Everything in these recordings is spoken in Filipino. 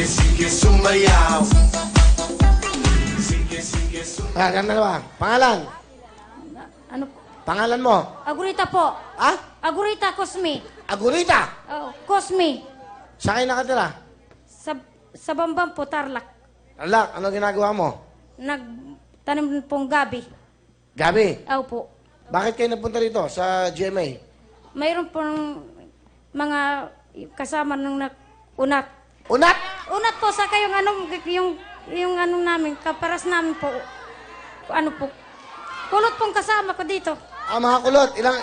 sige, sumayaw. Sige, sige, sumayaw. Ah, ganda na ba? Pangalan? Ano po? Pangalan mo? Agurita po. Ah? Agurita Cosme. Agurita! Oh, Cosme. Sa kayo nakatira? Sa Bambam po, Tarlac. Alak, ano ginagawa mo? Nagtanim pong gabi. Gabi, Aw po. bakit kayo napunta rito sa GMA? Mayroon pong mga kasama ng unat. Unat! Unat po sa kayong yung ano namin, kaparas namin po. Ano po? Kulot pong kasama ko dito. Ah, mga kulot, ilang...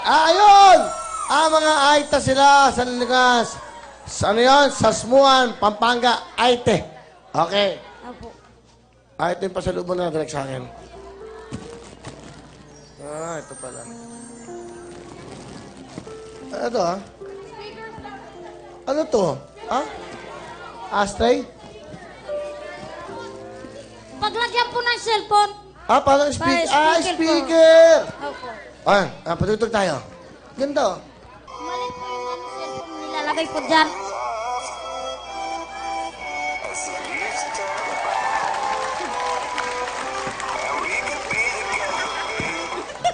ayun! Mga Aita sila sa Ligas. Sa ano yun? Sa Smuan, Pampanga, Aite. Okay. Aw po. Ito yung pasalubong na direct sa akin. Ito pala. Ano ah? Ano to? Ah? Ashtray? Paglagyan po ng cellphone. Ah, parang speaker. Ah, speaker po. speaker! Aw po. Patutog tayo. Ganda oh. Mali po yung cellphone nilalagay po dyan.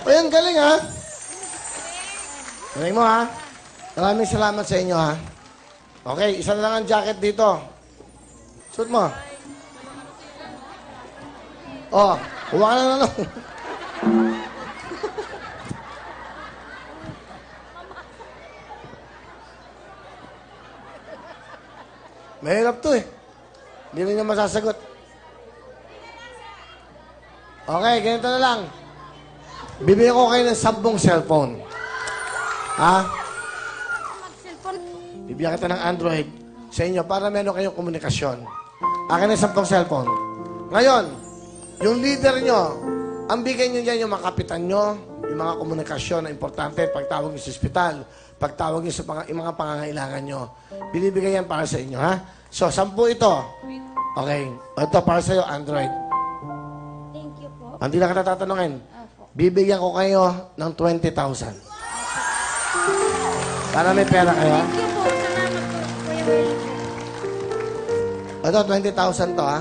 Ayan, galing ha. Galing mo ha. Maraming salamat sa inyo ha. Okay, isa na lang ang jacket dito. Suot mo. Oh, huwag ka na ano. Mahirap to eh. Hindi rin niya masasagot. Okay, ganito na lang. Bibigyan ko kayo ng 10 cellphone. Ha? Cellphone. Bibigyan kita ng Android sa inyo para meron kayong komunikasyon. Akin na 10 cellphone. Ngayon, yung leader nyo, ang bigay nyo dyan yung mga kapitan nyo, yung mga komunikasyon na importante, pagtawag nyo sa ospital, pagtawag nyo sa yung mga pangangailangan nyo. Binibigay yan para sa inyo, ha? So, 10 ito. Okay. Ito para sa'yo, Android. Thank you po. Hindi na kita tatanungin. Opo. Bibigyan ko kayo ng 20,000. Para may pera kayo, ha? Thank you po. Salamat po, Kuya Will. Ito, 20,000 to, ha?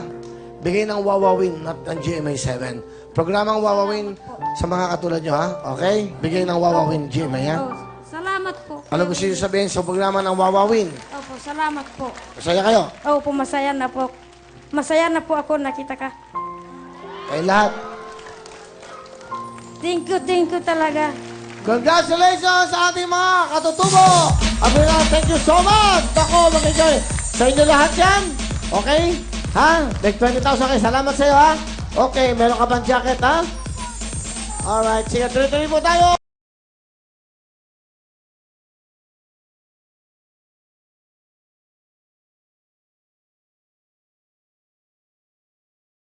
Bigay ng Wawawin, not ng GMA7. Programang Wawawin sa mga katulad nyo, ha? Okay? Bigay ng Wawawin GMA, ha? Oh, salamat po. Ano gusto nyo sabihin sa programa ng Wawawin? Opo, salamat po. Masaya kayo? Opo, masaya na po. Masaya na po ako nakita ka. Kayo lahat. Thank you talaga. Congratulations sa ating mga katutubo! Abira, thank you so much! Ako, mag-enjoy. Sa inyo lahat yan. Okay? Ha? Like 20,000 kayo. Salamat sa'yo, ha? Okay, meron ka bang jacket, ha? Alright, sige, tuloy-tuloy po tayo.